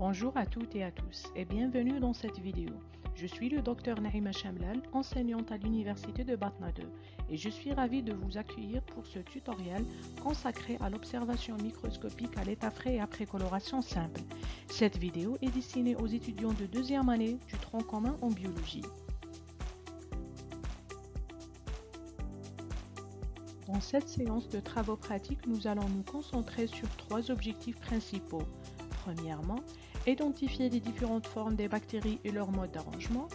Bonjour à toutes et à tous et bienvenue dans cette vidéo. Je suis le Dr Naïma Chamlal, enseignante à l'Université de Batna 2 et je suis ravie de vous accueillir pour ce tutoriel consacré à l'observation microscopique à l'état frais et après coloration simple. Cette vidéo est destinée aux étudiants de deuxième année du tronc commun en biologie. Dans cette séance de travaux pratiques, nous allons nous concentrer sur trois objectifs principaux. Premièrement, identifier les différentes formes des bactéries et leur mode d'arrangement.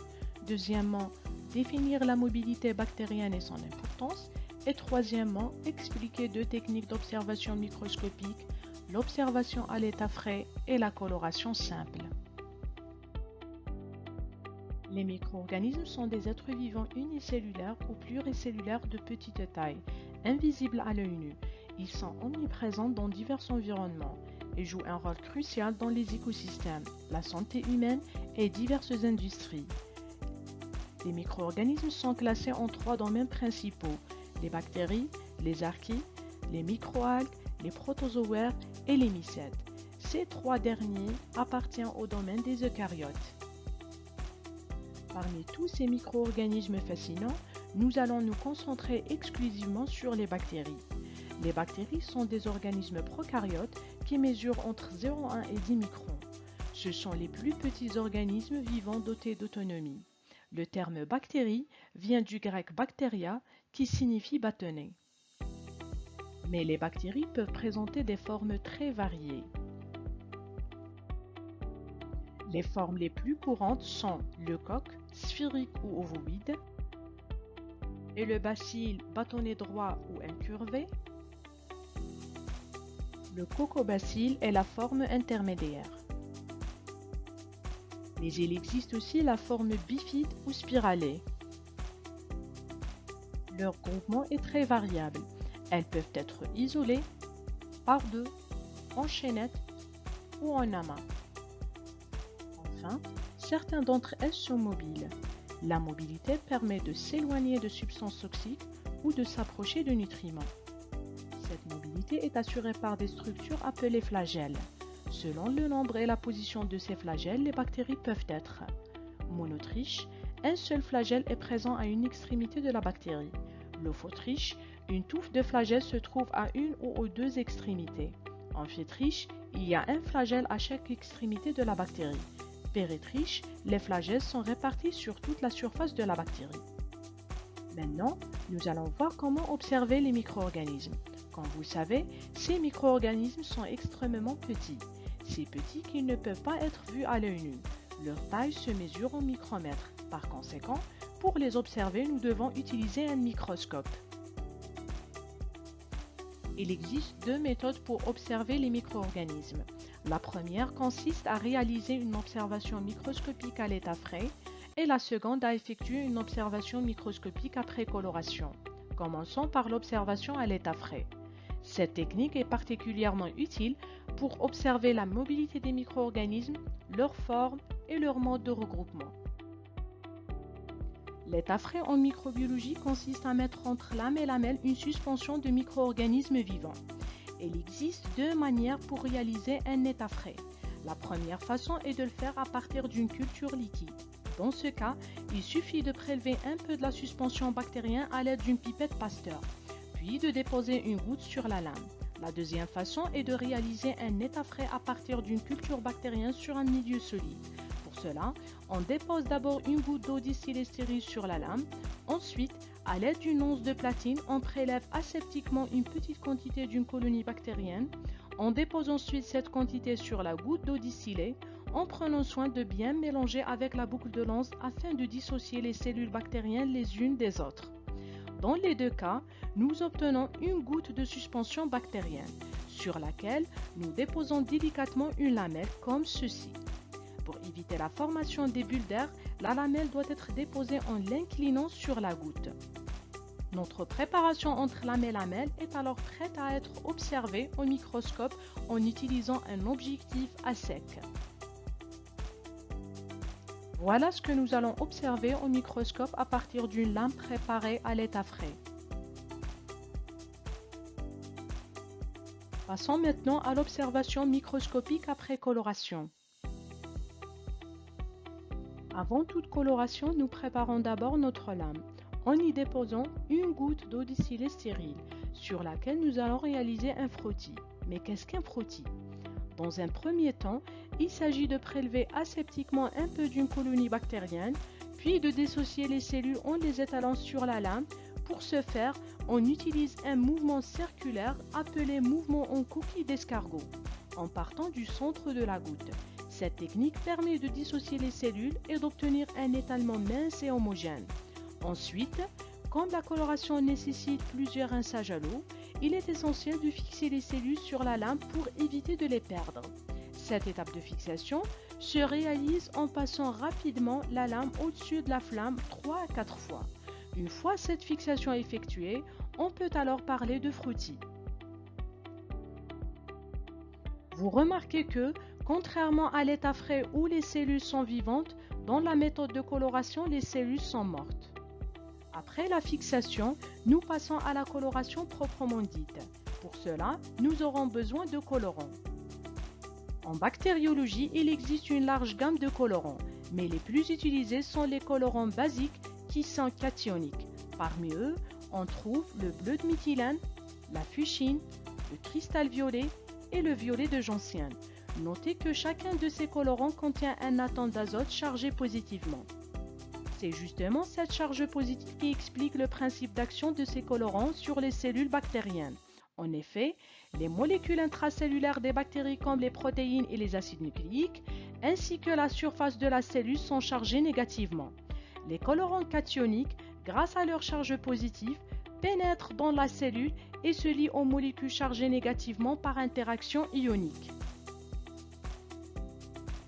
Deuxièmement, définir la mobilité bactérienne et son importance. Et troisièmement, expliquer deux techniques d'observation microscopique, l'observation à l'état frais et la coloration simple. Les micro-organismes sont des êtres vivants unicellulaires ou pluricellulaires de petite taille, invisibles à l'œil nu. Ils sont omniprésents dans divers environnements et jouent un rôle crucial dans les écosystèmes, la santé humaine et diverses industries. Les micro-organismes sont classés en trois domaines principaux, les bactéries, les archées, les microalgues, les protozoaires et les mycètes. Ces trois derniers appartiennent au domaine des eucaryotes. Parmi tous ces micro-organismes fascinants, nous allons nous concentrer exclusivement sur les bactéries. Les bactéries sont des organismes prokaryotes qui mesurent entre 0,1 et 10 microns. Ce sont les plus petits organismes vivants dotés d'autonomie. Le terme bactérie vient du grec bacteria qui signifie bâtonnet. Mais les bactéries peuvent présenter des formes très variées. Les formes les plus courantes sont le coque, sphérique ou ovoïde, et le bacille bâtonnet droit ou incurvé. Le cocobacille est la forme intermédiaire. Mais il existe aussi la forme bifide ou spiralée. Leur groupement est très variable. Elles peuvent être isolées, par deux, en chaînette ou en amas. Enfin, certains d'entre elles sont mobiles. La mobilité permet de s'éloigner de substances toxiques ou de s'approcher de nutriments. Cette mobilité est assurée par des structures appelées flagelles. Selon le nombre et la position de ces flagelles, les bactéries peuvent être monotriches. Un seul flagelle est présent à une extrémité de la bactérie. Lophotriche, une touffe de flagelles se trouve à une ou aux deux extrémités. Amphitriche, il y a un flagelle à chaque extrémité de la bactérie. Péritriche, les flagelles sont répartis sur toute la surface de la bactérie. Maintenant, nous allons voir comment observer les micro-organismes. Comme vous le savez, ces micro-organismes sont extrêmement petits. Si petits qu'ils ne peuvent pas être vus à l'œil nu. Leur taille se mesure en micromètres. Par conséquent, pour les observer, nous devons utiliser un microscope. Il existe deux méthodes pour observer les micro-organismes. La première consiste à réaliser une observation microscopique à l'état frais et la seconde à effectuer une observation microscopique après coloration. Commençons par l'observation à l'état frais. Cette technique est particulièrement utile pour observer la mobilité des micro-organismes, leur forme et leur mode de regroupement. L'état frais en microbiologie consiste à mettre entre lame et lamelle une suspension de micro-organismes vivants. Il existe deux manières pour réaliser un état frais. La première façon est de le faire à partir d'une culture liquide. Dans ce cas, il suffit de prélever un peu de la suspension bactérienne à l'aide d'une pipette Pasteur, puis de déposer une goutte sur la lame. La deuxième façon est de réaliser un état frais à partir d'une culture bactérienne sur un milieu solide. Pour cela, on dépose d'abord une goutte d'eau distillée stérile sur la lame. Ensuite, à l'aide d'une once de platine, on prélève aseptiquement une petite quantité d'une colonie bactérienne. On dépose ensuite cette quantité sur la goutte d'eau distillée, en prenant soin de bien mélanger avec la boucle de l'once afin de dissocier les cellules bactériennes les unes des autres. Dans les deux cas, nous obtenons une goutte de suspension bactérienne, sur laquelle nous déposons délicatement une lamelle comme ceci. Pour éviter la formation des bulles d'air, la lamelle doit être déposée en l'inclinant sur la goutte. Notre préparation entre lame et lamelle est alors prête à être observée au microscope en utilisant un objectif à sec. Voilà ce que nous allons observer au microscope à partir d'une lame préparée à l'état frais. Passons maintenant à l'observation microscopique après coloration. Avant toute coloration, nous préparons d'abord notre lame en y déposant une goutte d'eau distillée stérile sur laquelle nous allons réaliser un frottis. Mais qu'est-ce qu'un frottis? Dans un premier temps, il s'agit de prélever aseptiquement un peu d'une colonie bactérienne, puis de dissocier les cellules en les étalant sur la lame. Pour ce faire, on utilise un mouvement circulaire appelé mouvement en coquille d'escargot, en partant du centre de la goutte. Cette technique permet de dissocier les cellules et d'obtenir un étalement mince et homogène. Ensuite, comme la coloration nécessite plusieurs rinçages à l'eau, il est essentiel de fixer les cellules sur la lame pour éviter de les perdre. Cette étape de fixation se réalise en passant rapidement la lame au-dessus de la flamme 3 à 4 fois. Une fois cette fixation effectuée, on peut alors parler de frottis. Vous remarquez que, contrairement à l'état frais où les cellules sont vivantes, dans la méthode de coloration, les cellules sont mortes. Après la fixation, nous passons à la coloration proprement dite. Pour cela, nous aurons besoin de colorants. En bactériologie, il existe une large gamme de colorants, mais les plus utilisés sont les colorants basiques qui sont cationiques. Parmi eux, on trouve le bleu de méthylène, la fuchsine, le cristal violet et le violet de gentiane. Notez que chacun de ces colorants contient un atome d'azote chargé positivement. C'est justement cette charge positive qui explique le principe d'action de ces colorants sur les cellules bactériennes. En effet, les molécules intracellulaires des bactéries comme les protéines et les acides nucléiques, ainsi que la surface de la cellule sont chargées négativement. Les colorants cationiques, grâce à leur charge positive, pénètrent dans la cellule et se lient aux molécules chargées négativement par interaction ionique.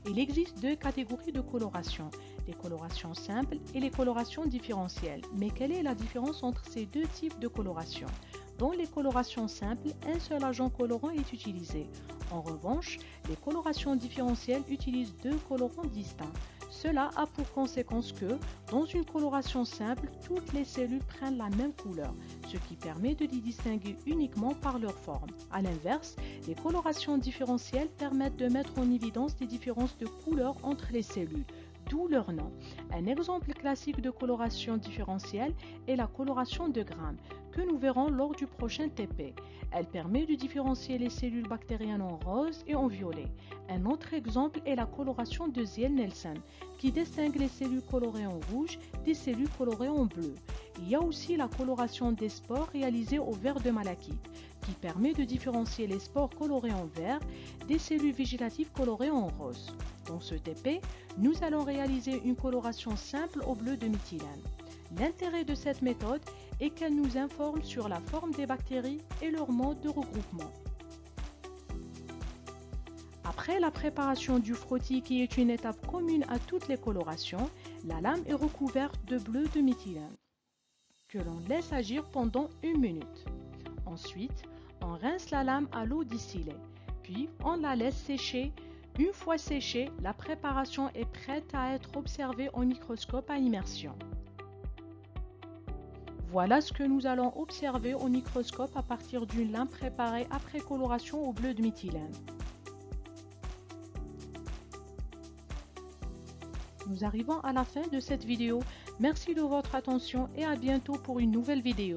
Il existe deux catégories de coloration, les colorations simples et les colorations différentielles. Mais quelle est la différence entre ces deux types de coloration? Dans les colorations simples, un seul agent colorant est utilisé. En revanche, les colorations différentielles utilisent deux colorants distincts. Cela a pour conséquence que, dans une coloration simple, toutes les cellules prennent la même couleur, ce qui permet de les distinguer uniquement par leur forme. A l'inverse, les colorations différentielles permettent de mettre en évidence les différences de couleur entre les cellules, d'où leur nom. Un exemple classique de coloration différentielle est la coloration de Gram, que nous verrons lors du prochain TP. Elle permet de différencier les cellules bactériennes en rose et en violet. Un autre exemple est la coloration de Ziel-Nelson, qui distingue les cellules colorées en rouge des cellules colorées en bleu. Il y a aussi la coloration des spores réalisée au verre de malachite, qui permet de différencier les spores colorées en vert des cellules végétatives colorées en rose. Dans ce TP, nous allons réaliser une coloration simple au bleu de méthylène. L'intérêt de cette méthode est qu'elle nous informe sur la forme des bactéries et leur mode de regroupement. Après la préparation du frottis, qui est une étape commune à toutes les colorations, la lame est recouverte de bleu de méthylène, que l'on laisse agir pendant 1 minute. Ensuite, on rince la lame à l'eau distillée, puis on la laisse sécher. Une fois séchée, la préparation est prête à être observée au microscope à immersion. Voilà ce que nous allons observer au microscope à partir d'une lame préparée après coloration au bleu de méthylène. Nous arrivons à la fin de cette vidéo. Merci de votre attention et à bientôt pour une nouvelle vidéo.